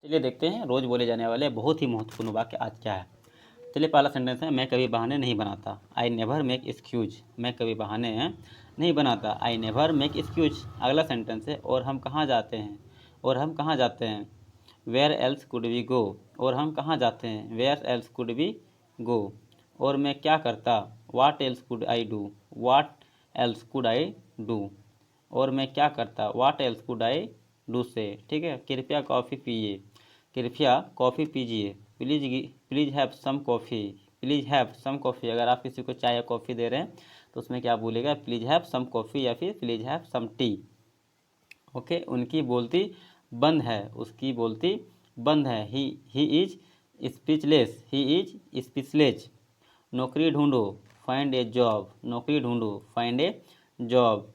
चलिए देखते हैं रोज़ बोले जाने वाले बहुत ही महत्वपूर्ण वाक्य आज क्या है। चलिए पहला सेंटेंस है, मैं कभी बहाने नहीं बनाता। I never make excuse. मैं कभी बहाने नहीं बनाता। I never make excuse. अगला सेंटेंस है, और हम कहाँ जाते हैं। और हम कहाँ जाते हैं। Where else could we go. और हम कहाँ जाते हैं। Where else could we go. और मैं क्या करता। What else could I do. What else could I do. और मैं क्या करता। What else could I do से। ठीक है, कृपया कॉफ़ी पिए। कृपया कॉफ़ी पीजिए। Please please have some coffee. Please have some coffee. अगर आप किसी को चाय या कॉफ़ी दे रहे हैं तो उसमें क्या बोलेगा, प्लीज़ हैव सम कॉफ़ी या फिर please have some tea. Okay, उनकी बोलती बंद है। उसकी बोलती बंद है। He is speechless. He is speechless. नौकरी ढूंढो। Find a job. नौकरी ढूंढो। Find a job.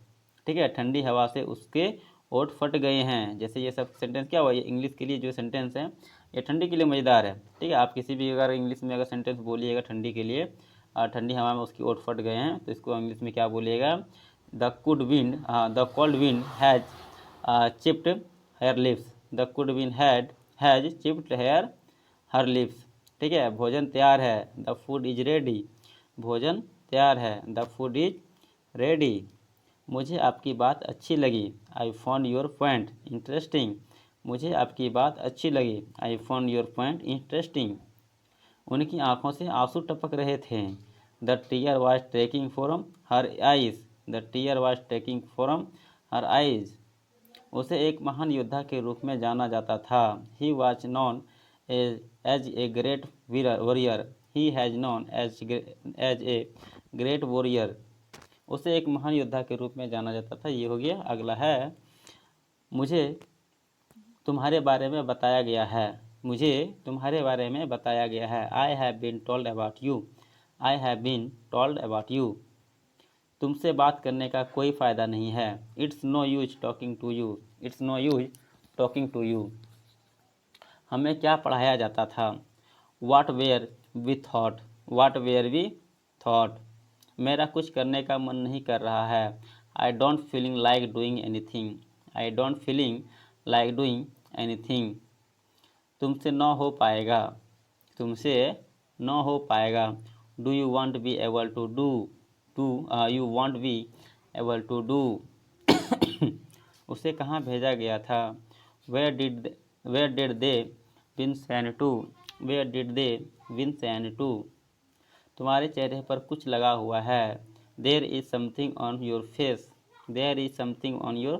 ठीक है, ठंडी हवा से उसके ओठ फट गए हैं। जैसे ये सब सेंटेंस क्या हुआ, ये इंग्लिश के लिए जो सेंटेंस है ये ठंडी के लिए मज़ेदार है। ठीक है, आप किसी भी अगर इंग्लिश में अगर सेंटेंस बोलिएगा ठंडी के लिए, ठंडी हवा में उसकी ओठ फट गए हैं, तो इसको इंग्लिश में क्या बोलिएगा, the cold wind the cold wind has chipped her lips. The cold wind has chipped her her lips. ठीक है, भोजन तैयार है। The food is ready. भोजन तैयार है। The food is ready. मुझे आपकी बात अच्छी लगी। I found your point interesting. मुझे आपकी बात अच्छी लगी। I found your point interesting. उनकी आंखों से आंसू टपक रहे थे। The tear was trekking from her eyes. The tear was trekking from her eyes. उसे एक महान योद्धा के रूप में जाना जाता था। He was known as a great warrior. He has known as a great warrior. उसे एक महान योद्धा के रूप में जाना जाता था। ये हो गया। अगला है, मुझे तुम्हारे बारे में बताया गया है। मुझे तुम्हारे बारे में बताया गया है। I have been told about you. I have been told about you. तुमसे बात करने का कोई फ़ायदा नहीं है। It's no use talking to you. It's no use talking to you. हमें क्या पढ़ाया जाता था। What were we thought. What were we thought. मेरा कुछ करने का मन नहीं कर रहा है। I don't feeling like doing anything. I don't feeling like doing anything. तुमसे न हो पाएगा। तुमसे न हो पाएगा। Do you want be able to do. You want be able to do. उसे कहाँ भेजा गया था। Where did they win sent to. Where did they win sent to. तुम्हारे चेहरे पर कुछ लगा हुआ है। There is something on your face. There is something on your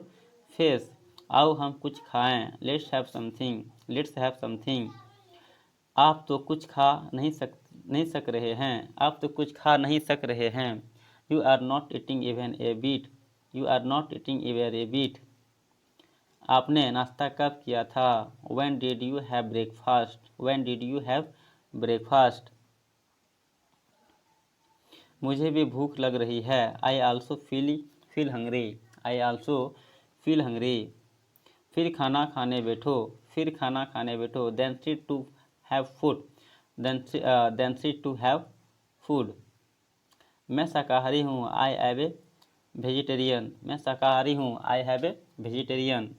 face. आओ हम कुछ खाएं। Let's have something. Let's have something. आप तो कुछ खा नहीं सक रहे हैं। आप तो कुछ खा नहीं सक रहे हैं। You are not eating even a bit. You are not eating even a bit. आपने नाश्ता कब किया था। When did you have breakfast. When did you have breakfast. मुझे भी भूख लग रही है। I also feel hungry. I also feel hungry. फिर खाना खाने बैठो। फिर खाना खाने बैठो। Then sit to have food. Then sit to have food. मैं शाकाहारी हूँ। I have a vegetarian. मैं शाकाहारी हूँ। I have a vegetarian.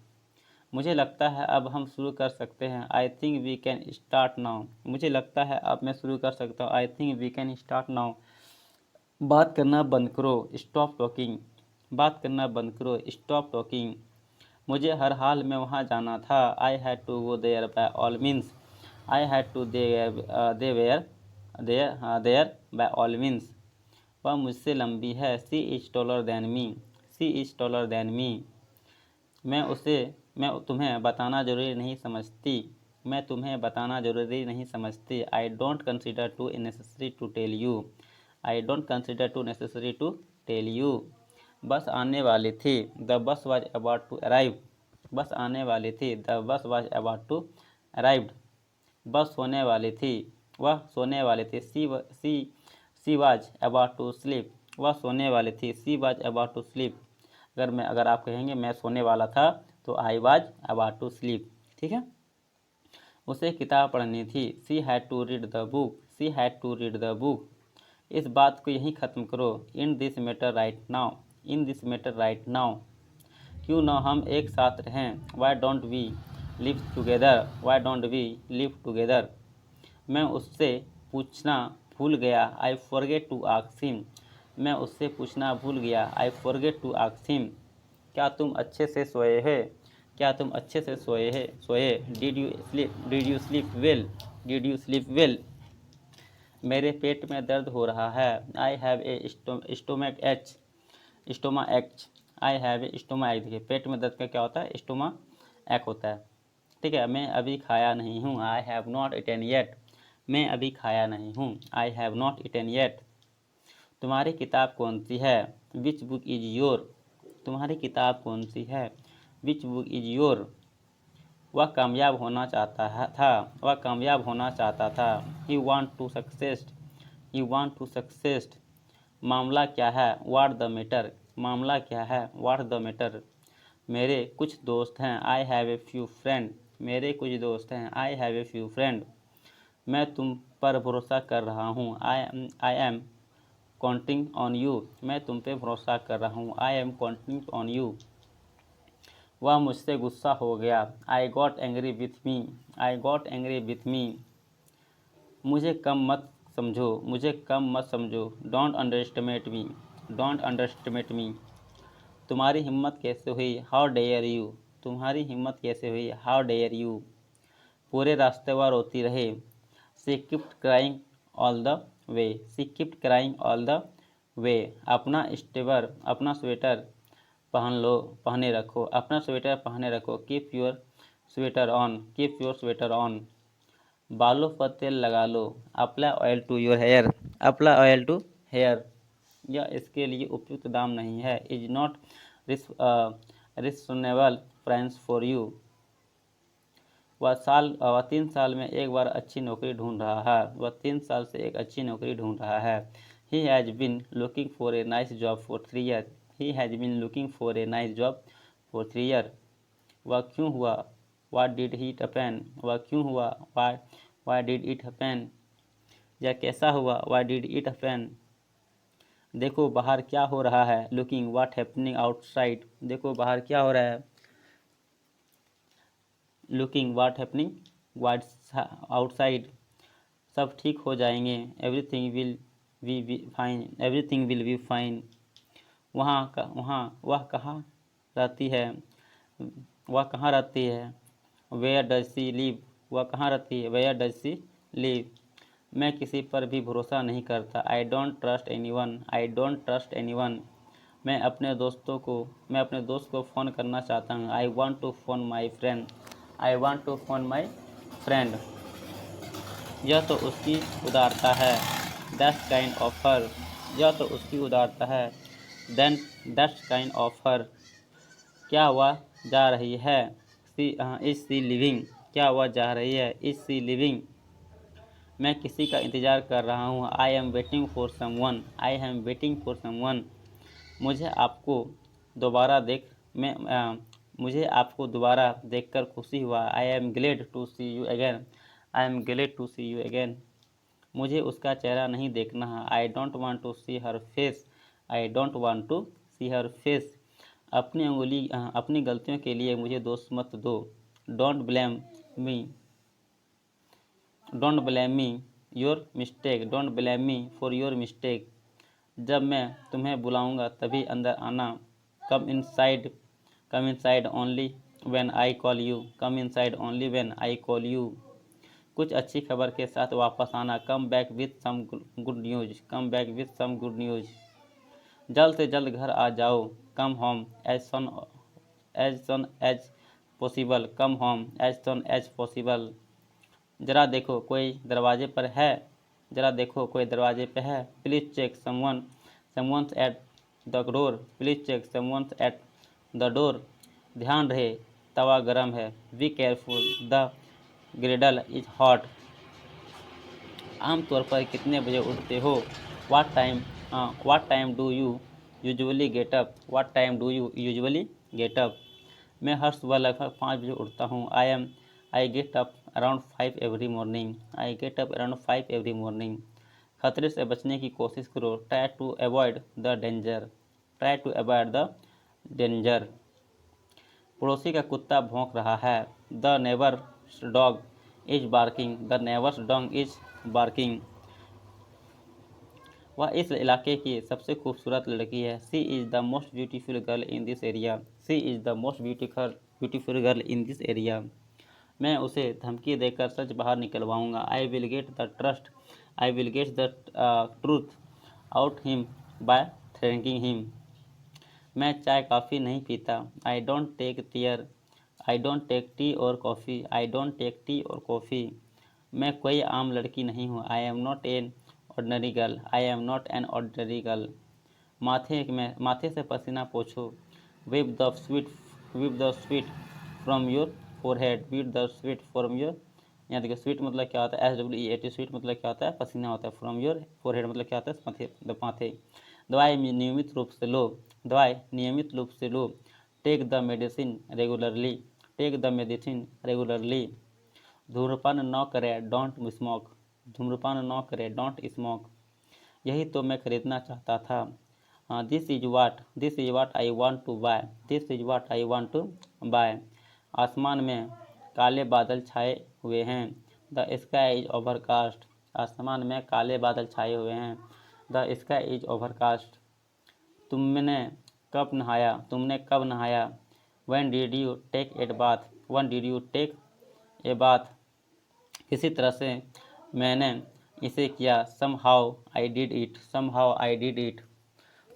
मुझे लगता है अब हम शुरू कर सकते हैं। I think we can start now. मुझे लगता है अब मैं शुरू कर सकता हूँ। I think we can start now. बात करना बंद करो। Stop talking. बात करना बंद करो। Stop talking. मुझे हर हाल में वहाँ जाना था। I had to go there by all means. I had to there by all means. वह मुझसे लंबी है। She is taller than me. She is taller than me. मैं तुम्हें बताना जरूरी नहीं समझती। मैं तुम्हें बताना जरूरी नहीं समझती। I don't consider to necessary to tell you. I don't consider to necessary to tell you. Bus आने वाली थी। The bus was about to arrive. बस आने वाली थी। The bus was about to arrived. बस सोने वाली थी। वह सोने वाली थी। She was about to sleep. वह सोने वाली थी। She was about to sleep. अगर आप कहेंगे मैं सोने वाला था तो I was about to sleep. ठीक है, उसे किताब पढ़नी थी। She had to read the book. She had to read the book. इस बात को यहीं ख़त्म करो। In this matter right now. In this matter right now. क्यों ना हम एक साथ रहें। Why don't we live together, why don't we live together. मैं उससे पूछना भूल गया, I forget to ask him. मैं उससे पूछना भूल गया, I forget to ask him. क्या तुम अच्छे से सोए है? क्या तुम अच्छे से सोए? Did you sleep well? Did you sleep well? मेरे पेट में दर्द हो रहा है, I have a stomach ache. Stomach ache, I have a stomach ache. देखिए पेट में दर्द का क्या होता है? स्टोमा एक् होता है। ठीक है, मैं अभी खाया नहीं हूँ, I have not eaten yet. मैं अभी खाया नहीं हूँ, I have not eaten yet. तुम्हारी किताब कौन सी है? Which book is your? तुम्हारी किताब कौन सी है? Which book is your? वह कामयाब होना था। वह कामयाब होना चाहता था। He want to success. He want to success. मामला क्या है? What the matter? मामला क्या है? What the matter? मेरे कुछ दोस्त हैं, I have a few friend. मेरे कुछ दोस्त हैं, I have a few friend. मैं तुम पर भरोसा कर रहा हूँ, I am counting on you. मैं तुम पे भरोसा कर रहा हूँ, I am counting on you. वह मुझसे गुस्सा हो गया, I got angry with me. I got angry with me. मुझे कम मत समझो, मुझे कम मत समझो। Don't underestimate me. Don't underestimate me. तुम्हारी हिम्मत कैसे हुई? How dare you. तुम्हारी हिम्मत कैसे हुई? How dare you. पूरे रास्ते वह रोती रहे, she kept crying all the way. She kept crying all the way. अपना स्वेटर पहने रखो। अपना स्वेटर पहने रखो। Keep your sweater on. Keep your sweater on. बालों पर तेल लगा लो, apply oil to your hair. Apply oil to hair. यह इसके लिए उपयुक्त दाम नहीं है, is not reasonable price for you. वह 3 साल में एक बार अच्छी नौकरी ढूंढ रहा है। वह 3 साल से एक अच्छी नौकरी ढूंढ रहा है। He has been looking for a nice job for 3 year. He has been looking for a nice job for 3 year. वह क्यों हुआ? What did it happen? वह क्यों हुआ? Why did it happen? यह कैसा हुआ? Why did it happen? देखो बाहर क्या हो रहा है, लुकिंग व्हाट हैपनिंग आउटसाइड। देखो बाहर क्या हो रहा है, looking what happening what's outside. सब ठीक हो जाएंगे, everything will be fine. Everything will be fine. वह कहाँ रहती है? वह कहाँ रहती है? Where does she live. वह कहाँ रहती है? Where does she live. मैं किसी पर भी भरोसा नहीं करता, I don't trust anyone. I don't trust anyone. मैं अपने दोस्त को फ़ोन करना चाहता हूँ, I want to phone my friend. I want to phone my friend. यह तो उसकी उदारता है, दैट्स काइंड ऑफ हर। यह तो उसकी उदारता है, then that's kind of her. क्या वह जा रही है? Is she living. क्या वह जा रही है? Is she living. मैं किसी का इंतज़ार कर रहा हूँ, I am waiting for someone. I am waiting for someone. मुझे आपको दोबारा देखकर खुशी हुआ, I am glad to see you again. I am glad to see you again. मुझे उसका चेहरा नहीं देखना है, I don't want to see her face. I don't want to see her face. अपनी गलतियों के लिए मुझे दोष मत दो, don't blame me. Don't blame me your mistake. Don't blame me for your mistake. जब मैं तुम्हें बुलाऊंगा तभी अंदर आना, come inside only when I call you. Come inside only when I call you. कुछ अच्छी खबर के साथ वापस आना, come back with some good news. Come back with some good news. जल्द से जल्द घर आ जाओ, come home as soon as possible. Come home as soon as possible. जरा देखो कोई दरवाजे पर है। जरा देखो कोई दरवाजे पे है। Please check someone's at the door. Please check someone's at the door. ध्यान रहे तवा गर्म है, be careful the griddle is hot. आमतौर पर कितने बजे उठते हो? What time do you usually get up. What time do you usually get up. मैं हर सुबह लगभग 5 बजे उठता हूँ, I get up around 5 every morning. I get up around 5 every morning. खतरे से बचने की कोशिश करो, try to avoid the danger. Try to avoid the danger. पड़ोसी का कुत्ता भौंक रहा है, the neighbour's dog is barking, the neighbour's dog is barking. वह इस इलाके की सबसे खूबसूरत लड़की है। She is the most beautiful girl in this area, she is the most beautiful girl in this area. मैं उसे धमकी देकर सच बाहर निकलवाऊंगा। I will get the truth out him by threatening him. मैं चाय कॉफ़ी नहीं पीता। आई डोंट टेक टी और coffee, I don't take tea और कॉफ़ी। मैं कोई आम लड़की नहीं हूँ। I am not an ordinary girl, I am not an ordinary girl. माथे से पसीना पोछो। Wipe the sweet from your forehead, wipe the sweet from your. यहाँ देखिए स्वीट मतलब क्या होता है, SWEET, स्वीट मतलब क्या होता है, पसीना होता है। फ्रॉम योर फोरहेड मतलब क्या होता है, माथे। दवाई नियमित रूप से लो। Take the medicine regularly, take the medicine regularly. धूम्रपान न करें, डोंट स्मोक, धूम्रपान न करें, डोंट स्मोक। यही तो मैं खरीदना चाहता था। This is what I want to buy, this is what I want to buy. आसमान में काले बादल छाए हुए हैं। द स्काई इज ओवरकास्ट, आसमान में काले बादल छाए हुए हैं। The sky is overcast. तुमने कब नहाया? When did you take a bath? When did you take a bath? किसी तरह से मैंने इसे किया। Somehow I did it, somehow I did it।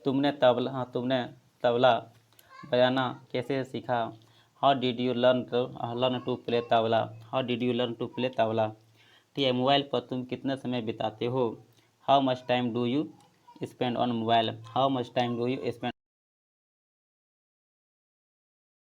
तुमने तबला बजाना कैसे सीखा? How did you learn to play tabla? How did you learn to play tabla? ठीक है, मोबाइल पर तुम कितना समय बिताते हो? How much time do you spend on mobile? How much time do you spend